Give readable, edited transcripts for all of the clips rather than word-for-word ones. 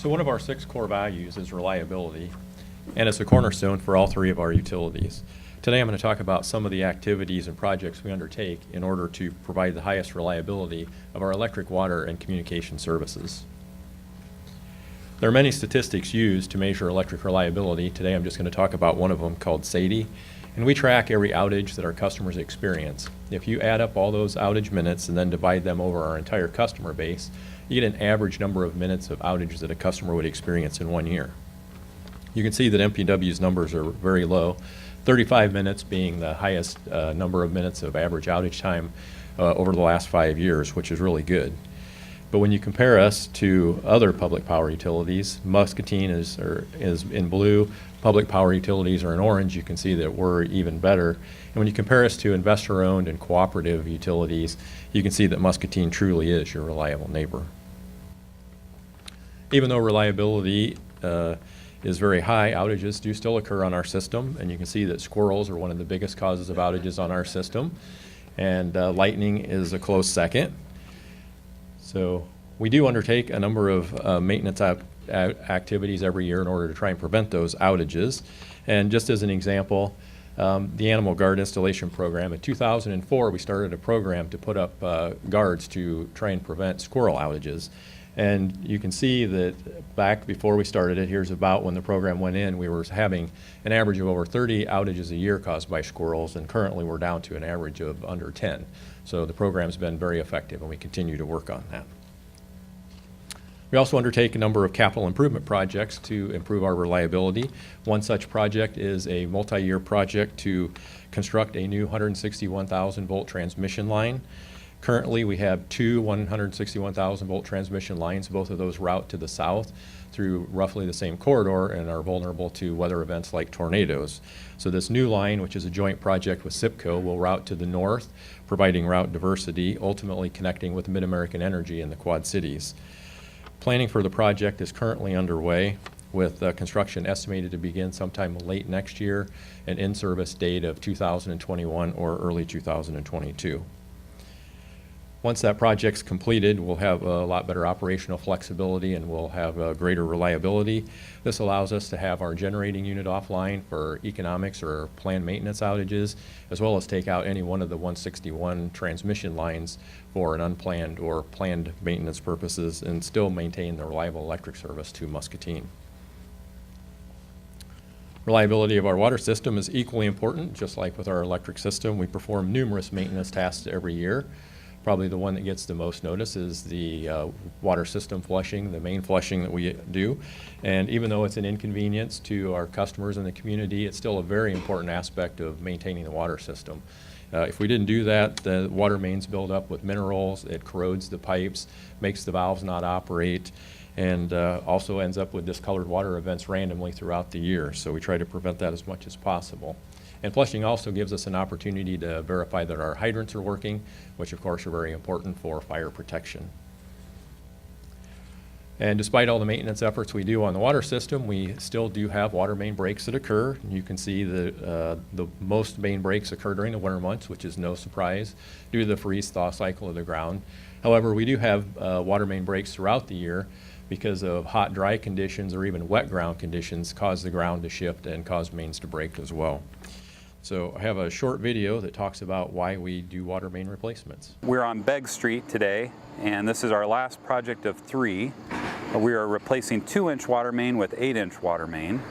So one of our 6 core values is reliability, and it's a cornerstone for all 3 of our utilities. Today I'm going to talk about some of the activities and projects we undertake in order to provide the highest reliability of our electric, water, and communication services. There are many statistics used to measure electric reliability. Today I'm just going to talk about one of them called SAIDI, and we track every outage that our customers experience. If you add up all those outage minutes and then divide them over our entire customer base, you get an average number of minutes of outage that a customer would experience in 1 year. You can see that MPW's numbers are very low, 35 minutes being the highest number of minutes of average outage time over the last 5 years, which is really good. But when you compare us to other public power utilities, Muscatine is in blue, public power utilities are in orange, you can see that we're even better. And when you compare us to investor-owned and cooperative utilities, you can see that Muscatine truly is your reliable neighbor. Even though reliability is very high, outages do still occur on our system, and you can see that squirrels are one of the biggest causes of outages on our system, and lightning is a close second. So we do undertake a number of maintenance activities every year in order to try and prevent those outages. And just as an example, the Animal Guard Installation Program, in 2004 we started a program to put up guards to try and prevent squirrel outages. And you can see that back before we started it, here's about when the program went in, we were having an average of over 30 outages a year caused by squirrels, and currently we're down to an average of under 10. So the program's been very effective, and we continue to work on that. We also undertake a number of capital improvement projects to improve our reliability. One such project is a multi-year project to construct a new 161,000 volt transmission line. Currently, we have 2 161,000 volt transmission lines. Both of those route to the south through roughly the same corridor and are vulnerable to weather events like tornadoes. So this new line, which is a joint project with SIPCO, will route to the north, providing route diversity, ultimately connecting with Mid-American Energy in the Quad Cities. Planning for the project is currently underway, with construction estimated to begin sometime late next year, an in-service date of 2021 or early 2022. Once that project's completed, we'll have a lot better operational flexibility and we'll have greater reliability. This allows us to have our generating unit offline for economics or planned maintenance outages, as well as take out any one of the 161 transmission lines for an unplanned or planned maintenance purposes and still maintain the reliable electric service to Muscatine. Reliability of our water system is equally important. Just like with our electric system, we perform numerous maintenance tasks every year. Probably the one that gets the most notice is the water system flushing, the main flushing that we do. And even though it's an inconvenience to our customers and the community, it's still a very important aspect of maintaining the water system. If we didn't do that, the water mains build up with minerals, it corrodes the pipes, makes the valves not operate, and also ends up with discolored water events randomly throughout the year. So we try to prevent that as much as possible. And flushing also gives us an opportunity to verify that our hydrants are working, which of course are very important for fire protection. And despite all the maintenance efforts we do on the water system, we still do have water main breaks that occur. You can see that the most main breaks occur during the winter months, which is no surprise due to the freeze-thaw cycle of the ground. However, we do have water main breaks throughout the year because of hot, dry conditions or even wet ground conditions cause the ground to shift and cause mains to break as well. So I have a short video that talks about why we do water main replacements. We're on Begg Street today, and this is our last project of 3. We are replacing 2-inch water main with 8-inch water main.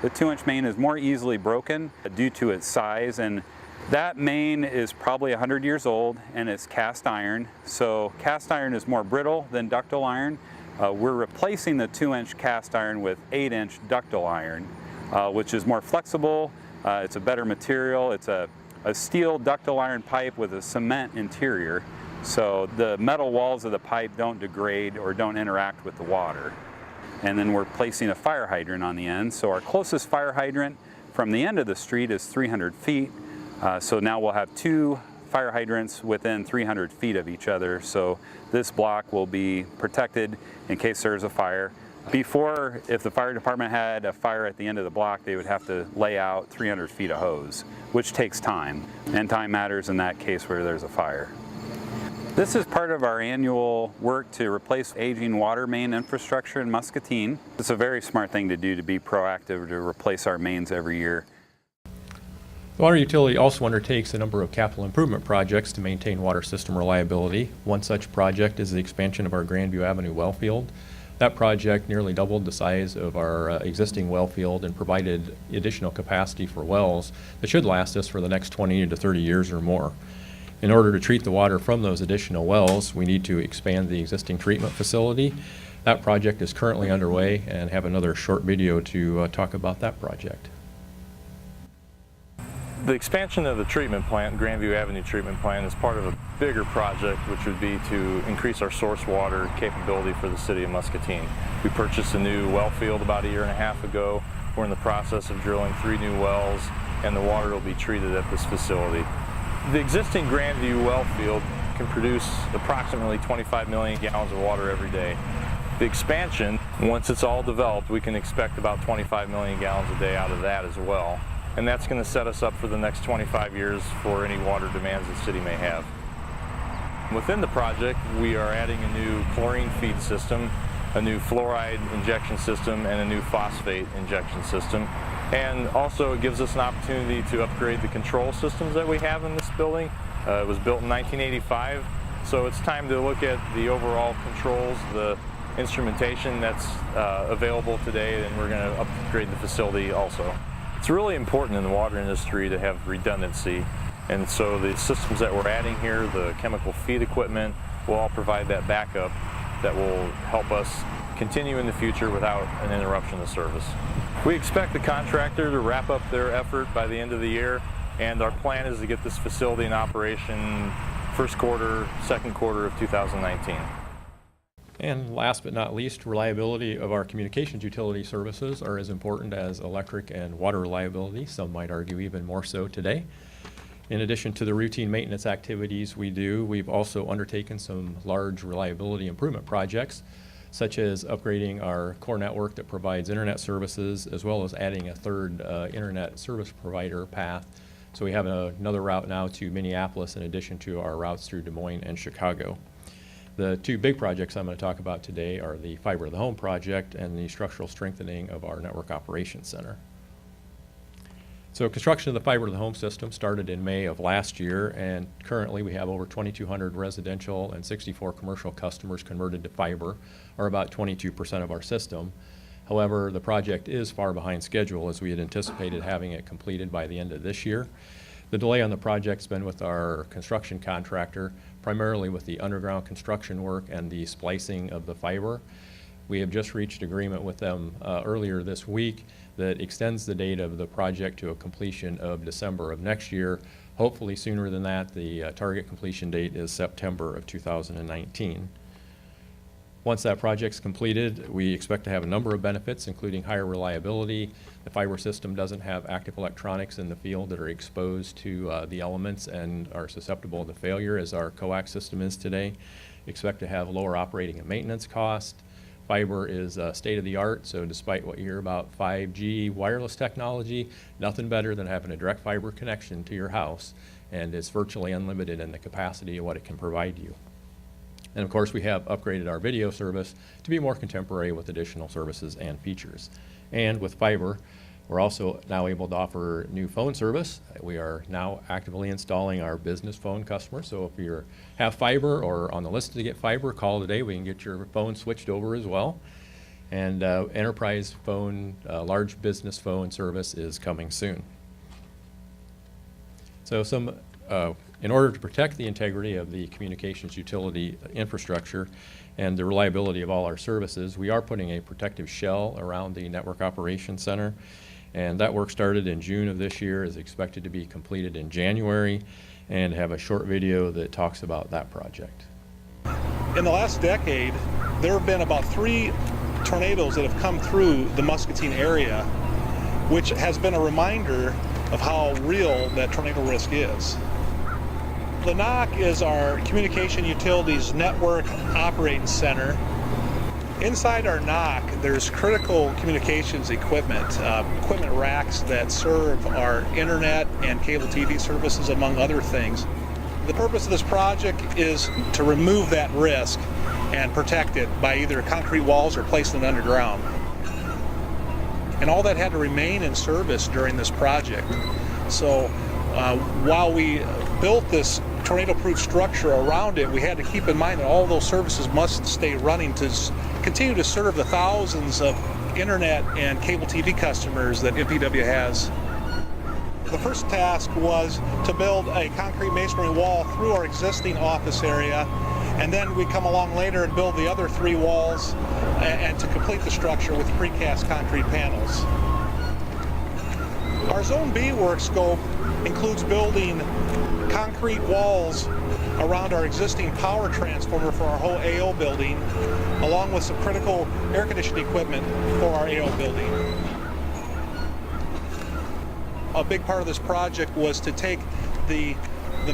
The 2-inch main is more easily broken due to its size, and that main is probably 100 years old and it's cast iron. So cast iron is more brittle than ductile iron. We're replacing the 2-inch cast iron with 8-inch ductile iron, which is more flexible. It's a better material. It's a steel ductile iron pipe with a cement interior, so the metal walls of the pipe don't degrade or don't interact with the water. And then we're placing a fire hydrant on the end. So our closest fire hydrant from the end of the street is 300 feet. So now we'll have 2 fire hydrants within 300 feet of each other. So this block will be protected in case there's a fire. Before, if the fire department had a fire at the end of the block, they would have to lay out 300 feet of hose, which takes time, and time matters in that case where there's a fire. This is part of our annual work to replace aging water main infrastructure in Muscatine. It's a very smart thing to do, to be proactive, to replace our mains every year. The water utility also undertakes a number of capital improvement projects to maintain water system reliability. One such project is the expansion of our Grandview Avenue well field. That project nearly doubled the size of our existing well field and provided additional capacity for wells that should last us for the next 20 to 30 years or more. In order to treat the water from those additional wells, we need to expand the existing treatment facility. That project is currently underway, and have another short video to talk about that project. The expansion of the treatment plant, Grandview Avenue treatment plant, is part of a bigger project, which would be to increase our source water capability for the city of Muscatine. We purchased a new well field about 1.5 years ago. We're in the process of drilling 3 new wells, and the water will be treated at this facility. The existing Grandview well field can produce approximately 25 million gallons of water every day. The expansion, once it's all developed, we can expect about 25 million gallons a day out of that as well. And that's going to set us up for the next 25 years for any water demands the city may have. Within the project, we are adding a new chlorine feed system, a new fluoride injection system, and a new phosphate injection system. And also it gives us an opportunity to upgrade the control systems that we have in this building. It was built in 1985, so it's time to look at the overall controls, the instrumentation that's available today, and we're going to upgrade the facility also. It's really important in the water industry to have redundancy, and so the systems that we're adding here, the chemical feed equipment, will all provide that backup that will help us continue in the future without an interruption of service. We expect the contractor to wrap up their effort by the end of the year, and our plan is to get this facility in operation first quarter, second quarter of 2019. And last but not least, reliability of our communications utility services are as important as electric and water reliability. Some might argue even more so today. In addition to the routine maintenance activities we do, we've also undertaken some large reliability improvement projects, such as upgrading our core network that provides internet services, as well as adding a third internet service provider path. So we have another route now to Minneapolis in addition to our routes through Des Moines and Chicago. The 2 big projects I'm going to talk about today are the Fiber to the Home project and the structural strengthening of our Network Operations Center. So construction of the Fiber to the Home system started in May of last year, and currently we have over 2,200 residential and 64 commercial customers converted to fiber, or about 22% of our system. However, the project is far behind schedule, as we had anticipated having it completed by the end of this year. The delay on the project's been with our construction contractor, primarily with the underground construction work and the splicing of the fiber. We have just reached agreement with them earlier this week that extends the date of the project to a completion of December of next year. Hopefully sooner than that. The target completion date is September of 2019. Once that project's completed, we expect to have a number of benefits, including higher reliability. The fiber system doesn't have active electronics in the field that are exposed to the elements and are susceptible to failure, as our coax system is today. Expect to have lower operating and maintenance costs. Fiber is state-of-the-art, so despite what you hear about 5G wireless technology, nothing better than having a direct fiber connection to your house, and it's virtually unlimited in the capacity of what it can provide you. And of course, we have upgraded our video service to be more contemporary with additional services and features. And with fiber, we're also now able to offer new phone service. We are now actively installing our business phone customers. So if you have fiber or on the list to get fiber, call today. We can get your phone switched over as well. And enterprise phone, large business phone service is coming soon. So in order to protect the integrity of the communications utility infrastructure and the reliability of all our services, we are putting a protective shell around the Network Operations Center. And that work started in June of this year, is expected to be completed in January, and have a short video that talks about that project. In the last decade, there have been about 3 tornadoes that have come through the Muscatine area, which has been a reminder of how real that tornado risk is. The NOC is our Communication Utilities Network Operating Center. Inside our NOC, there's critical communications equipment racks that serve our internet and cable TV services, among other things. The purpose of this project is to remove that risk and protect it by either concrete walls or placing it underground. And all that had to remain in service during this project. So while we built this tornado-proof structure around it, we had to keep in mind that all those services must stay running to continue to serve the thousands of internet and cable TV customers that MPW has. The first task was to build a concrete masonry wall through our existing office area, and then we come along later and build the other 3 walls and to complete the structure with precast concrete panels. Our Zone B work scope includes building concrete walls around our existing power transformer for our whole AO building, along with some critical air conditioning equipment for our AO building. A big part of this project was to take the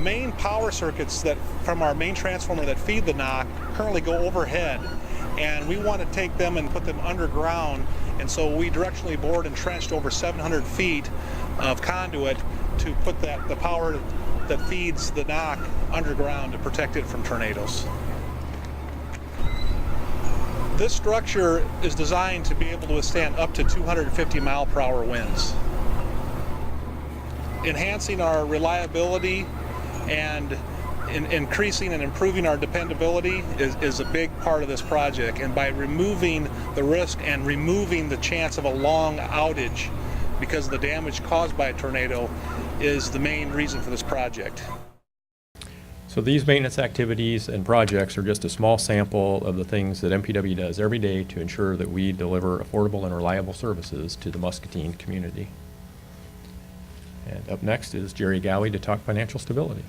main power circuits that from our main transformer that feed the NOC currently go overhead, and we want to take them and put them underground, and so we directionally bored and trenched over 700 feet of conduit to put the power that feeds the NOC underground to protect it from tornadoes. This structure is designed to be able to withstand up to 250 mile-per-hour winds. Enhancing our reliability and increasing and improving our dependability is a big part of this project. And by removing the risk and removing the chance of a long outage because of the damage caused by a tornado is the main reason for this project. So these maintenance activities and projects are just a small sample of the things that MPW does every day to ensure that we deliver affordable and reliable services to the Muscatine community. And up next is Jerry Gowie to talk financial stability.